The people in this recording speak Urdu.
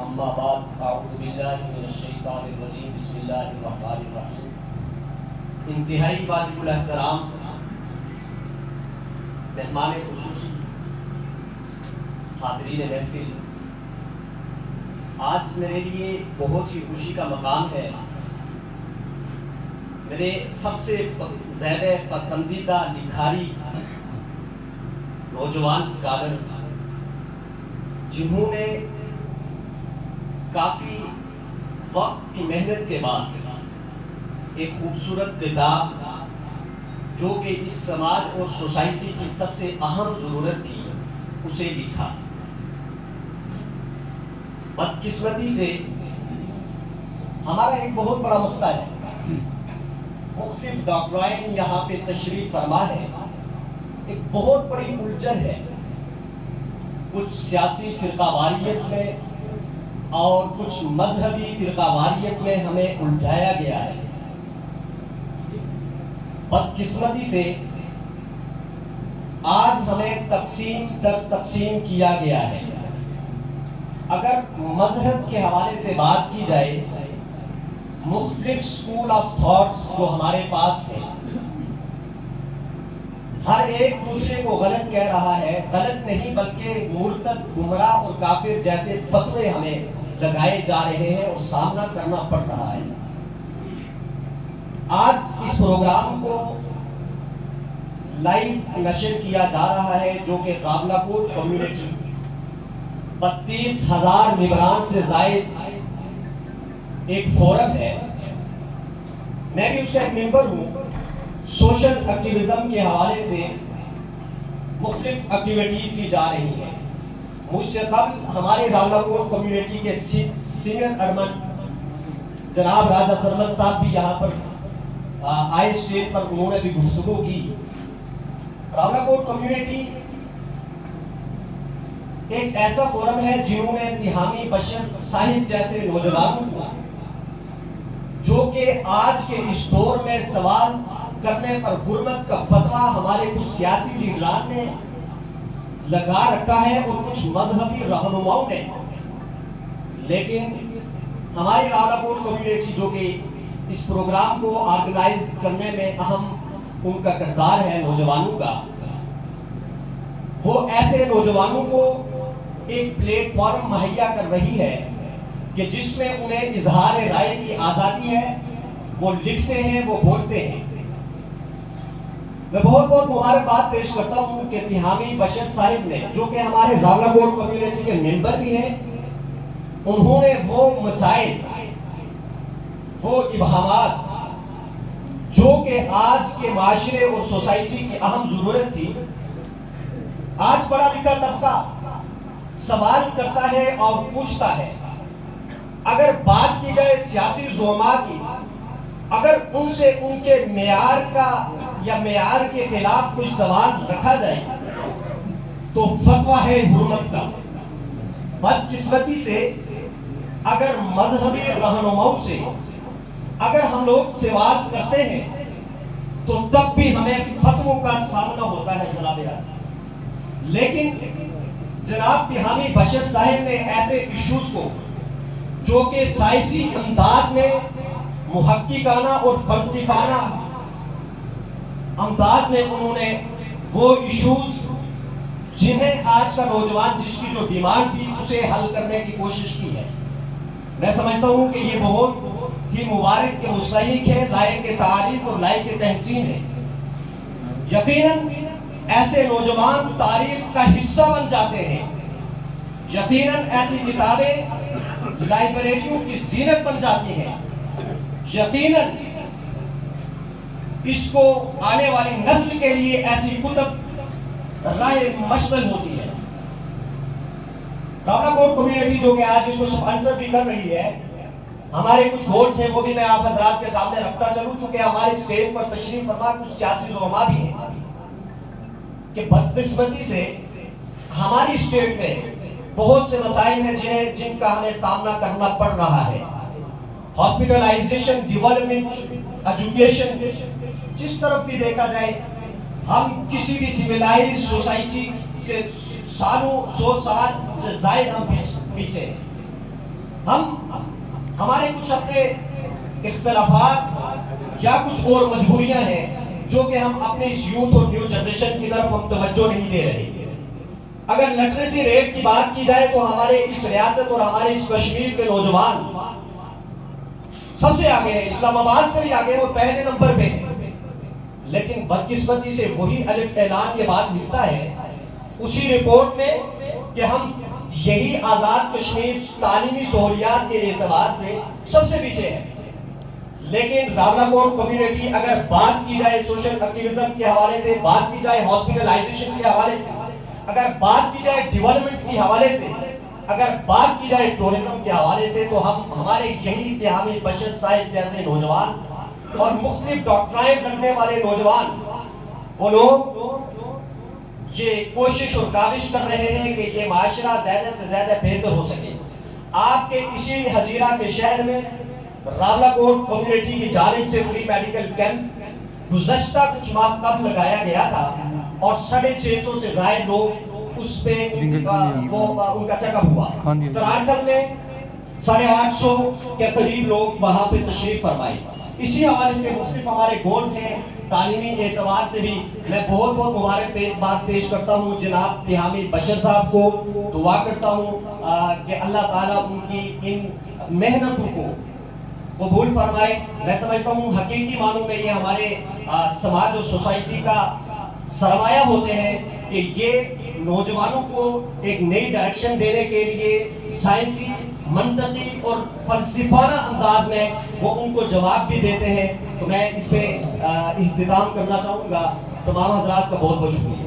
اما بعد اعوذ باللہ من الشیطان الرجیم بسم اللہ الرحمن الرحیم۔ انتہائی واجب الاحترام مہمان خصوصی، حاضرین محفل، آج میرے لیے بہت ہی خوشی کا مقام ہے۔ میرے سب سے زیادہ پسندیدہ لکھاری نوجوان اسکالر، جنہوں نے کافی وقت کی محنت کے بعد ایک خوبصورت کتاب جو کہ اس سماج اور سوسائٹی کی سب سے اہم ضرورت تھی اسے لکھا۔ بدقسمتی سے ہمارا ایک بہت بڑا مسئلہ ہے، مختلف ڈاکٹرائن یہاں پہ تشریف فرما ہے، ایک بہت بڑی الجھن ہے، کچھ سیاسی فرقہ واریت میں اور کچھ مذہبی فرقہ واریت میں ہمیں الجھایا گیا ہے۔ بدقسمتی سے آج ہمیں تقسیم در تقسیم کیا گیا ہے۔ اگر مذہب کے حوالے سے بات کی جائے، مختلف اسکول آف تھاٹس جو ہمارے پاس ہیں، ہر ایک دوسرے کو غلط کہہ رہا ہے، غلط نہیں بلکہ مرتد، گمراہ اور کافر جیسے فتوے ہمیں لگائے جا رہے ہیں اور سامنا کرنا پڑ رہا ہے۔ آج اس پروگرام کو لائیو نشر کیا جا رہا ہے جو کہ قابلہ کوٹ کمیونٹی 32,000 ممبران سے زائد ایک فورم ہے، میں بھی اس کا ایک ممبر ہوں۔ سوشل ایکٹیویزم کے حوالے سے مختلف ایکٹیویٹیز کی جا رہی ہیں۔ مجھ سے قبل ہمارے قابلہ کوٹ کمیونٹی کے سینئر ارمن جناب راجہ سرمد صاحب بھی یہاں پر آئے اسٹیج پر، انہوں نے بھی گفتگو کی۔ قابلہ کوٹ کمیونٹی ایک ایسا فورم ہے جنہوں نے تیہامی بشر صاحب جیسے نوجوانوں کو، جو کہ آج کے اس دور میں سوال کرنے پر حرمت کا فتویٰ ہمارے کچھ سیاسی لیڈران نے لگا رکھا ہے اور کچھ مذہبی رہنماؤں نے، لیکن ہماری قابلہ کوٹ کمیونٹی جو کہ اس پروگرام کو آرگنائز کرنے میں اہم ان کا کردار ہے نوجوانوں کا، وہ ایسے نوجوانوں کو ایک پلیٹ فارم مہیا کر رہی ہے کہ جس میں انہیں اظہار رائے کی آزادی ہے، وہ لکھتے ہیں، وہ بولتے ہیں۔ میں بہت بہت مبارکباد پیش کرتا ہوں کہ تیہامی بشر صاحب نے، جو کہ ہمارے قابلہ کوٹ کمیونٹی کے ممبر بھی ہیں، انہوں نے وہ مسائل، وہ ابہامات جو کہ آج کے معاشرے اور سوسائٹی کی اہم ضرورت تھی، آج پڑھا لکھا طبقہ سوال کرتا ہے اور پوچھتا ہے۔ اگر بات کی جائے سیاسی زعماء کی، اگر ان سے ان کے معیار کا یا معیار کے خلاف کوئی سوال رکھا جائے تو فتویٰ ہے حرمت کا۔ بدقسمتی سے اگر مذہبی رہنماؤں سے اگر ہم لوگ سوال کرتے ہیں تو تب بھی ہمیں فتووں کا سامنا ہوتا ہے جناب یار۔ لیکن جناب تیہامی بشر صاحب نے ایسے ایشوز کو جو کہ سائنسی انداز میں، محققانہ اور فلسفانہ انداز میں انہوں نے وہ ایشوز جنہیں آج کا نوجوان جس کی جو ڈیمانڈ تھی اسے حل کرنے کی کوشش کی ہے۔ میں سمجھتا ہوں کہ یہ بہت ہی مبارک کے مستحق ہے، لائق تعریف اور لائق تحسین ہے۔ یقیناً ایسے نوجوان تاریخ کا حصہ بن جاتے ہیں، یقیناً ایسی کتابیں لائبریریوں کی زینت بن جاتی ہیں، یقیناً اس کو آنے والی نسل کے لیے ایسی کتب راہ مشغل ہوتی ہے۔ قابلہ کوٹ کمیونٹی جو کہ آج اس کو سپانسر بھی کر رہی ہے، ہمارے کچھ گولز ہیں وہ بھی میں آپ حضرات کے سامنے رکھتا چلوں، چونکہ ہمارے اسٹیج پر تشریف فرما کچھ سیاسی زعماء بھی ہیں کہ بدقسمتی سے ہماری اسٹیٹ میں بہت سے مسائل ہیں جن کا ہمیں سامنا کرنا پڑ رہا ہے۔ ہاسپٹلائزیشن، ڈیولپمنٹ، ایجوکیشن، جس طرف بھی دیکھا جائے ہم کسی بھی سویلائز سوسائٹی سے سالوں 100 سال سے زائد ہم پیچھے ہیں۔ ہمارے کچھ اپنے اختلافات یا کچھ اور مجبوریاں ہیں جو کہ ہم اپنے اس یوتھ اور نیو جنریشن کی طرف ہم توجہ نہیں دے رہے. اگر لٹریسی ریٹ کی بات کی جائے تو ہمارے اس ریاست اور ہمارے اس کشمیر کے نوجوان سب سے آگے ہیں, اسلام آباد سے بھی آگے ہیں اور پہلے نمبر پہ ہیں. لیکن بدقسمتی سے وہی الف اعلان یہ بات لکھتا ہے اسی رپورٹ میں کہ ہم یہی آزاد کشمیر تعلیمی سہولیات کے اعتبار سے سب سے پیچھے ہیں. لیکن راولاکوٹ کمیونٹی اگر بات کی جائے سوشل ایکٹیویزم کے حوالے سے, بات کی جائے ہاسپٹلائزیشن کے حوالے سے, اگر بات کی جائے ڈیولپمنٹ کے حوالے سے, اگر بات کی جائے ٹورزم کے حوالے سے, تو ہمارے یہی اتحامی بشر صاحب جیسے نوجوان اور مختلف ڈاکٹرائن رکھنے والے نوجوان وہ لوگ یہ کوشش اور کاوش کر رہے ہیں کہ یہ معاشرہ زیادہ سے زیادہ بہتر ہو سکے. آپ کے اسی ہزیرہ کے شہر میں راولاکوٹ کمیونٹی کی جانب سے فری میڈیکل کیمپ گزشتہ کچھ ماہ قبل لگایا گیا تھا اور 650 سے زائد لوگ اس پہ ان کا چیک اپ ہوا. ترانکل میں 850 کے قریب لوگ وہاں پہ تشریف فرمائے. اسی حوالے سے مختلف ہمارے گولز ہیں. تعلیمی اعتبار سے بھی میں بہت بہت مبارکباد پیش کرتا ہوں جناب تہامی بشر صاحب کو. دعا کرتا ہوں کہ اللہ تعالیٰ ان کی ان محنتوں کو قبول فرمائے. میں سمجھتا ہوں حقیقی معنوں میں یہ ہمارے سماج اور سوسائٹی کا سرمایہ ہوتے ہیں کہ یہ نوجوانوں کو ایک نئی ڈائریکشن دینے کے لیے سائنسی, منطقی اور فلسفانہ انداز میں وہ ان کو جواب بھی دیتے ہیں. تو میں اس پہ اختتام کرنا چاہوں گا. تمام حضرات کا بہت بہت شکریہ.